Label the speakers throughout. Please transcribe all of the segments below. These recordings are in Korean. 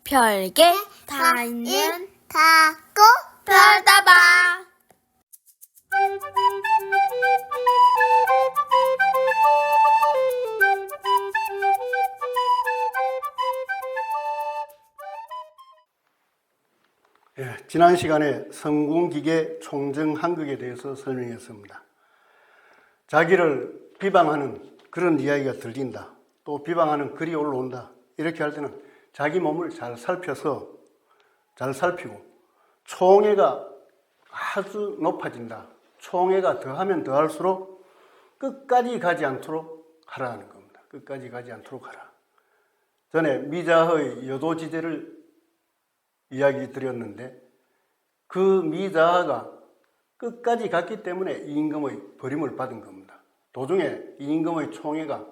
Speaker 1: 별게 다 있는
Speaker 2: 타고
Speaker 1: 별다방.
Speaker 3: 지난 시간에 성공기계 총정한극에 대해서 설명했습니다. 자기를 비방하는 그런 이야기가 들린다, 또 비방하는 글이 올라온다, 이렇게 할 때는 자기 몸을 잘 살피고 총애가 아주 높아진다, 총애가 더하면 더할수록 끝까지 가지 않도록 하라는 겁니다. 끝까지 가지 않도록 하라. 전에 미자의 여도지제를 이야기 드렸는데, 그 미자가 끝까지 갔기 때문에 임금의 버림을 받은 겁니다. 도중에 임금의 총애가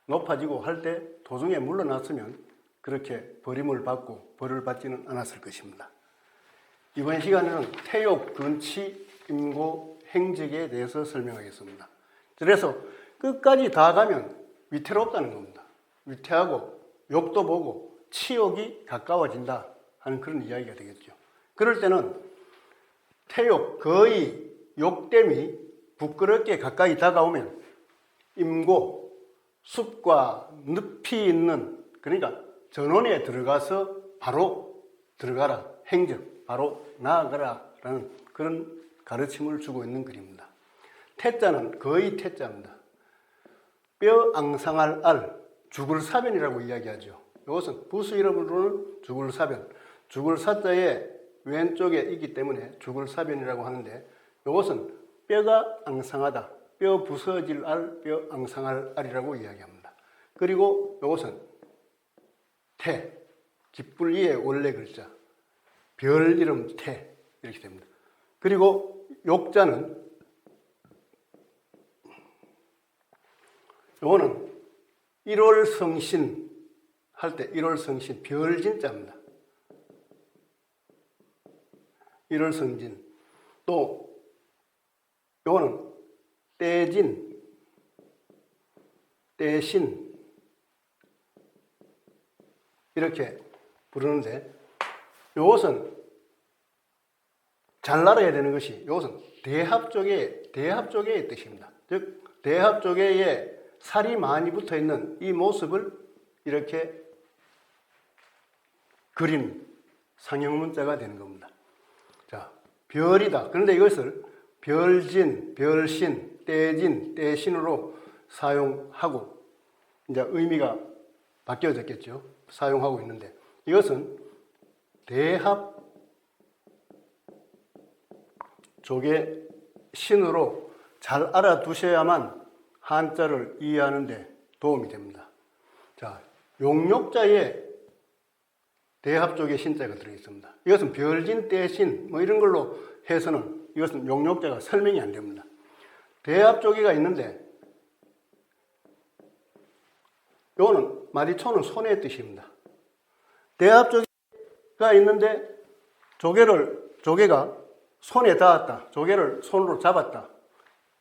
Speaker 3: 높아지고 할 때 도중에 물러났으면 그렇게 버림을 받고 벌을 받지는 않았을 것입니다. 이번 시간에는 태욕, 근치, 임고, 행적에 대해서 설명하겠습니다. 그래서 끝까지 다 가면 위태롭다는 겁니다. 위태하고 욕도 보고 치욕이 가까워진다 하는 그런 이야기가 되겠죠. 그럴 때는 태욕, 거의 욕됨이 부끄럽게 가까이 다가오면 임고, 숲과 늪이 있는, 그러니까 전원에 들어가서 바로 들어가라, 행적, 바로 나아가라 라는 그런 가르침을 주고 있는 글입니다. 태자는 거의 태자입니다. 뼈 앙상할 알, 죽을 사변이라고 이야기하죠. 이것은 부수 이름으로는 죽을 사변, 죽을 사자의 왼쪽에 있기 때문에 죽을 사변이라고 하는데, 이것은 뼈가 앙상하다, 뼈 부서질 알, 뼈 앙상할 알이라고 이야기합니다. 그리고 이것은 태, 깃불리의 원래 글자, 별 이름 태, 이렇게 됩니다. 그리고 욕자는, 이거는 1월 성신 할 때 1월 성신, 별진자입니다. 1월 성진. 또 이거는 떼진, 떼신 이렇게 부르는데, 이것은 잘 알아야 되는 것이, 이것은 대합조계의 뜻입니다. 즉 대합조계에 살이 많이 붙어 있는 이 모습을 이렇게 그린 상형문자가 되는 겁니다. 자, 별이다. 그런데 이것을 별진, 별신, 떼진, 떼신으로 사용하고, 이제 의미가 바뀌어졌겠죠. 사용하고 있는데, 이것은 대합 조계 신으로 잘 알아두셔야만 한자를 이해하는 데 도움이 됩니다. 자, 용역자에 대합조계 신자가 들어있습니다. 이것은 별진, 떼신 뭐 이런 걸로 해서는 이것은 용역자가 설명이 안 됩니다. 대합조계가 있는데, 이거는 마리초는 손의 뜻입니다. 대합조계가 있는데 조개가 손에 닿았다, 조개를 손으로 잡았다,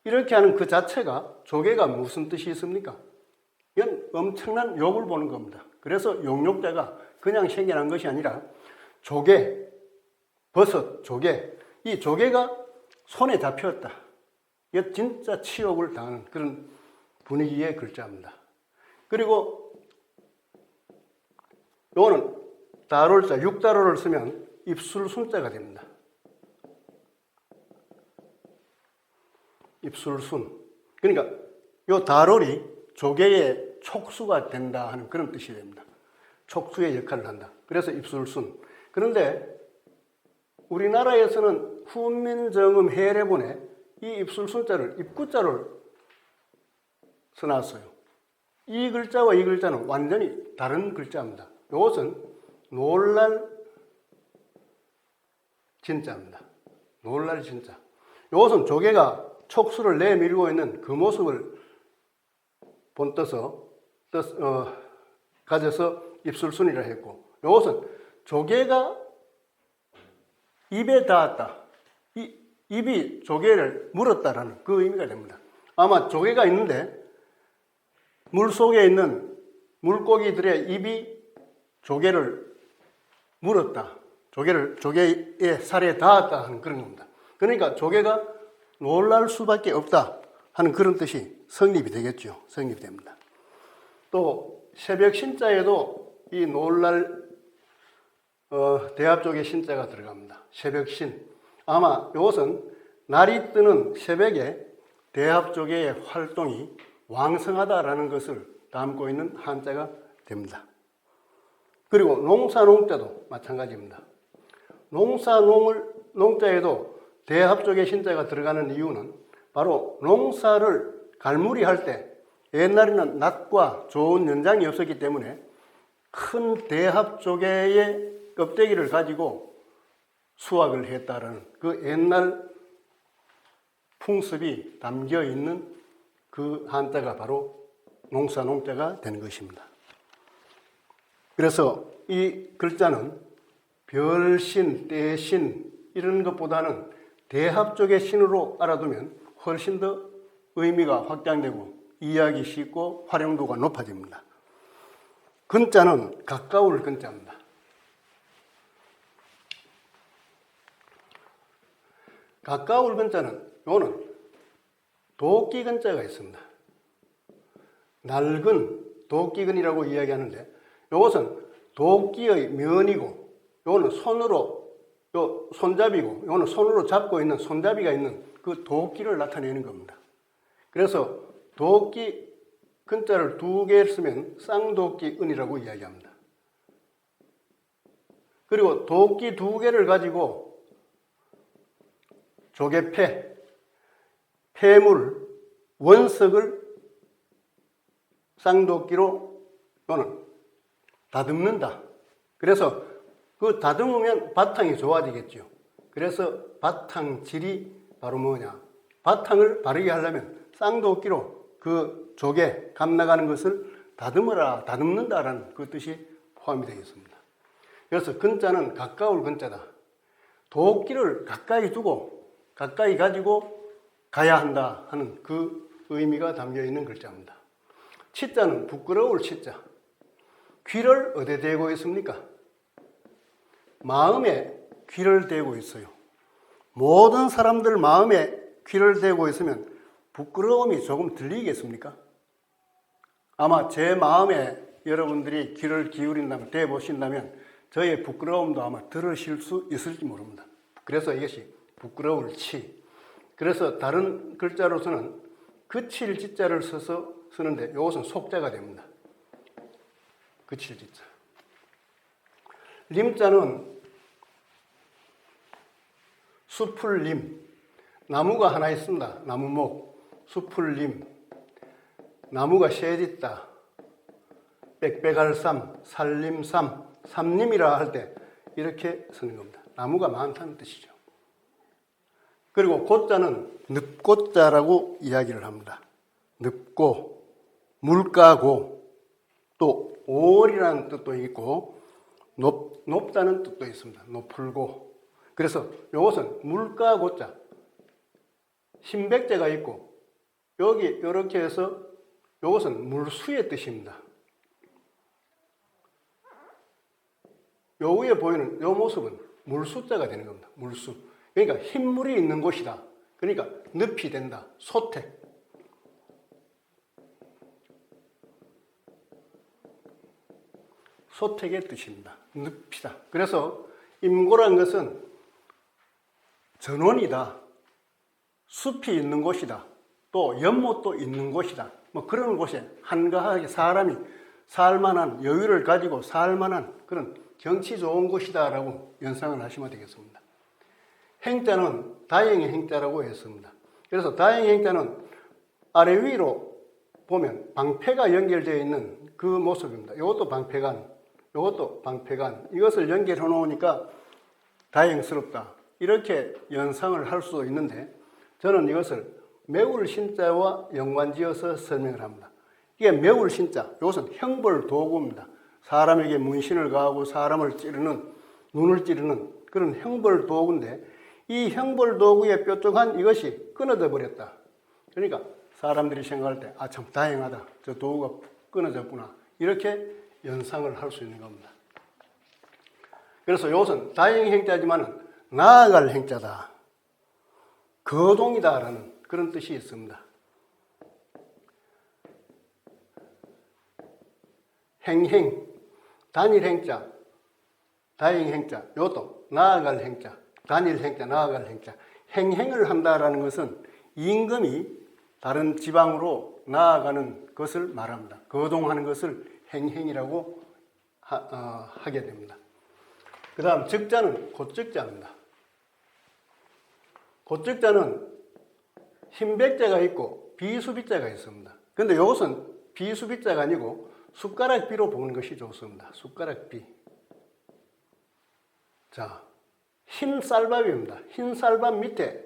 Speaker 3: 이렇게 하는 그 자체가 조개가 무슨 뜻이 있습니까? 이건 엄청난 욕을 보는 겁니다. 그래서 용역자가 그냥 생겨난 것이 아니라 조개, 버섯, 조개, 이 조개가 손에 잡혔다, 이게 진짜 치욕을 당하는 그런 분위기의 글자입니다. 그리고 이거는 다롤자, 육다롤을 쓰면 입술순자가 됩니다. 입술순. 그러니까 이 다롤이 조개의 촉수가 된다 하는 그런 뜻이 됩니다. 촉수의 역할을 한다. 그래서 입술순. 그런데 우리나라에서는 훈민정음 해례본에 이 입술순자를 입구자를 써놨어요. 이 글자와 이 글자는 완전히 다른 글자입니다. 이것은 놀랄 진자입니다. 놀랄 진자. 이것은 조개가 촉수를 내밀고 있는 그 모습을 본떠서 가져서 입술순이라 했고, 이것은 조개가 입에 닿았다, 입이 조개를 물었다라는 그 의미가 됩니다. 아마 조개가 있는데 물속에 있는 물고기들의 입이 조개를 물었다. 조개의 살에 닿았다 하는 그런 겁니다. 그러니까 조개가 놀랄 수밖에 없다 하는 그런 뜻이 성립이 되겠죠. 성립이 됩니다. 또 새벽 신자에도 이 놀랄 대합조개 신자가 들어갑니다. 새벽신. 아마 이것은 날이 뜨는 새벽에 대합조개의 활동이 왕성하다라는 것을 담고 있는 한자가 됩니다. 그리고 농사농자도 마찬가지입니다. 농자에도 대합조개 신자가 들어가는 이유는 바로 농사를 갈무리할 때 옛날에는 낫과 좋은 연장이 없었기 때문에 큰 대합조개의 껍데기를 가지고 수확을 했다라는 그 옛날 풍습이 담겨 있는 그 한자가 바로 농사농자가 되는 것입니다. 그래서 이 글자는 별신, 떼신 이런 것보다는 대합조개 신으로 알아두면 훨씬 더 의미가 확장되고 이해하기 쉽고 활용도가 높아집니다. 근자는 가까울 근자입니다. 가까울 근자는 요는 도끼 근자가 있습니다. 낡은 도끼근이라고 이야기하는데 이것은 도끼의 면이고 요는 손으로 손잡이고 요는 손으로 잡고 있는 손잡이가 있는 그 도끼를 나타내는 겁니다. 그래서 도끼 근자를 두 개 쓰면 쌍도끼은이라고 이야기합니다. 그리고 도끼 두 개를 가지고 조개패, 폐물, 원석을 쌍도끼로 또는 다듬는다. 그래서 그 다듬으면 바탕이 좋아지겠죠. 그래서 바탕질이 바로 뭐냐? 바탕을 바르게 하려면 쌍도끼로 그 조개 감 나가는 것을 다듬어라, 다듬는다라는 그 뜻이 포함이 되어 있습니다. 그래서 근자는 가까울 근자다. 도끼를 가까이 두고 가까이 가지고 가야 한다 하는 그 의미가 담겨 있는 글자입니다. 치자는 부끄러울 치자. 귀를 어디에 대고 있습니까? 마음에 귀를 대고 있어요. 모든 사람들 마음에 귀를 대고 있으면 부끄러움이 조금 들리겠습니까? 아마 제 마음에 여러분들이 귀를 기울인다면, 대보신다면 저의 부끄러움도 아마 들으실 수 있을지 모릅니다. 그래서 이것이 부끄러울 치. 그래서 다른 글자로서는 그칠 지자를 써서 쓰는데 이것은 속자가 됩니다. 그칠 지자. 림자는 수풀림. 나무가 하나 있습니다. 나무목. 수풀림. 나무가 셋 있다. 빽빽할삼, 살림삼, 삼림이라 할 때 이렇게 쓰는 겁니다. 나무가 많다는 뜻이죠. 그리고 고자는 늪고자라고 이야기를 합니다. 늪고, 물가고, 또 올이라는 뜻도 있고 높다는 뜻도 있습니다. 높을고. 그래서 이것은 물가고자, 신백제가 있고 여기 이렇게 해서 이것은 물수의 뜻입니다. 요 위에 보이는 요 모습은 물수자가 되는 겁니다. 물수. 그러니까 흰물이 있는 곳이다. 그러니까 늪이 된다. 소택. 소택의 뜻입니다. 늪이다. 그래서 임고란 것은 전원이다. 숲이 있는 곳이다. 또 연못도 있는 곳이다. 뭐 그런 곳에 한가하게 사람이 살만한 여유를 가지고 살만한 그런 경치 좋은 곳이다라고 연상을 하시면 되겠습니다. 행자는 다행의 행자라고 했습니다. 그래서 다행의 행자는 아래 위로 보면 방패가 연결되어 있는 그 모습입니다. 이것도 방패관, 이것도 방패관. 이것을 연결해 놓으니까 다행스럽다. 이렇게 연상을 할 수도 있는데 저는 이것을 매울 신자와 연관지어서 설명을 합니다. 이게 매울 신자, 이것은 형벌 도구입니다. 사람에게 문신을 가하고 사람을 찌르는, 눈을 찌르는 그런 형벌 도구인데 이 형벌 도구의 뾰족한 이것이 끊어져 버렸다. 그러니까 사람들이 생각할 때 아, 참 다행하다. 저 도구가 끊어졌구나. 이렇게 연상을 할 수 있는 겁니다. 그래서 이것은 다행 행자지만 나아갈 행자다. 거동이다라는 그런 뜻이 있습니다. 행행, 단일 행자, 다행 행자, 이것도 나아갈 행자, 단일 행자, 나아갈 행자. 행행을 한다라는 것은 임금이 다른 지방으로 나아가는 것을 말합니다. 거동하는 것을 행행이라고 하게 됩니다. 그 다음 즉자는 곧즉자입니다. 곧즉자는 힘백자가 있고 비수비자가 있습니다. 그런데 이것은 비수비자가 아니고 숟가락비로 보는 것이 좋습니다. 숟가락비. 자, 흰 쌀밥입니다. 흰 쌀밥 밑에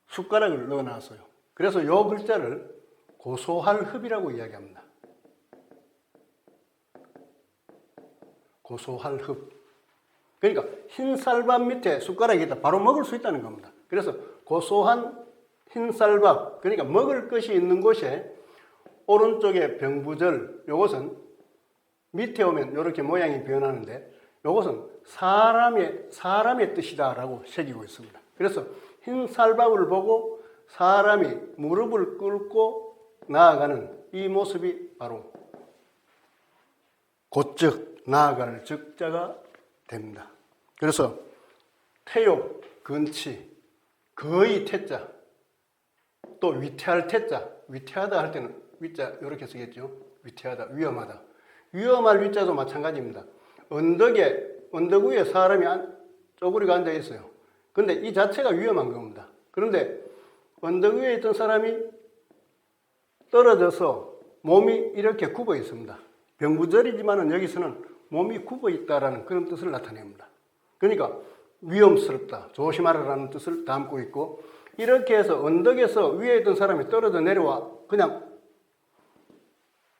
Speaker 3: 숟가락을 넣어놨어요. 그래서 이 글자를 고소할 흡이라고 이야기합니다. 고소할 흡. 그러니까 흰 쌀밥 밑에 숟가락이 있다. 바로 먹을 수 있다는 겁니다. 그래서 고소한 흰 쌀밥, 그러니까 먹을 것이 있는 곳에 오른쪽에 병부절, 이것은 밑에 오면 이렇게 모양이 변하는데 이것은 사람의 뜻이다라고 새기고 있습니다. 그래서 흰 쌀밥을 보고 사람이 무릎을 꿇고 나아가는 이 모습이 바로 곧즉 나아갈 즉자가 됩니다. 그래서 태욕, 근치, 거의 태자, 또 위태할 태자, 위태하다 할 때는 위자 이렇게 쓰겠죠. 위태하다, 위험하다. 위험할 위자도 마찬가지입니다. 언덕 위에 사람이 쪼그리고 앉아 있어요. 그런데 이 자체가 위험한 겁니다. 그런데 언덕 위에 있던 사람이 떨어져서 몸이 이렇게 굽어 있습니다. 병부절이지만은 여기서는 몸이 굽어 있다라는 그런 뜻을 나타냅니다. 그러니까 위험스럽다, 조심하라라는 뜻을 담고 있고, 이렇게 해서 언덕에서 위에 있던 사람이 떨어져 내려와 그냥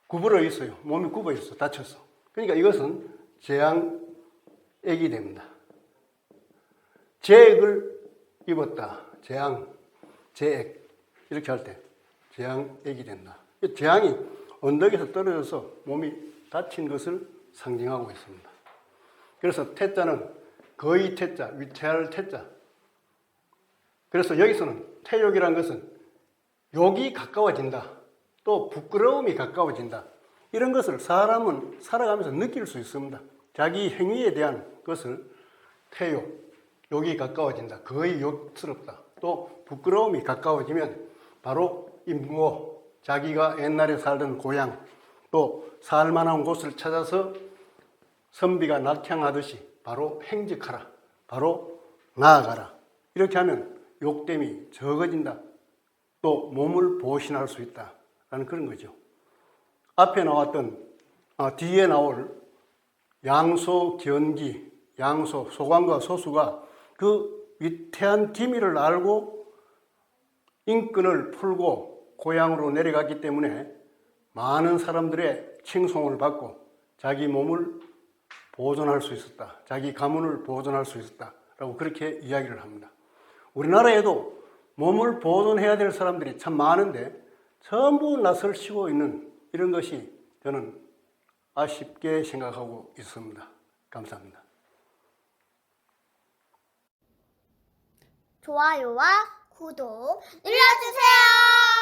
Speaker 3: 구부러 있어요. 몸이 굽어 있어, 다쳐서. 그러니까 이것은 재앙액이 됩니다. 재액을 입었다. 재액. 이렇게 할 때 재앙액이 된다. 재앙이 언덕에서 떨어져서 몸이 다친 것을 상징하고 있습니다. 그래서 태자는 거의 태자, 위태할 태자. 그래서 여기서는 태욕이란 것은 욕이 가까워진다. 또 부끄러움이 가까워진다. 이런 것을 사람은 살아가면서 느낄 수 있습니다. 자기 행위에 대한 것을 태욕, 욕이 가까워진다. 거의 욕스럽다. 또 부끄러움이 가까워지면 바로 임무, 자기가 옛날에 살던 고향, 또 살만한 곳을 찾아서 선비가 낙향하듯이 바로 행직하라. 바로 나아가라. 이렇게 하면 욕됨이 적어진다. 또 몸을 보신할 수 있다. 라는 그런 거죠. 앞에 나왔던, 뒤에 나올 양소, 견기, 양소, 소관과 소수가 그 위태한 기미를 알고 인권을 풀고 고향으로 내려갔기 때문에 많은 사람들의 칭송을 받고 자기 몸을 보존할 수 있었다. 자기 가문을 보존할 수 있었다. 라고 그렇게 이야기를 합니다. 우리나라에도 몸을 보존해야 될 사람들이 참 많은데 전부 낯을 쉬고 있는 이런 것이 저는 아쉽게 생각하고 있습니다. 감사합니다.
Speaker 1: 좋아요와 구독 눌러주세요.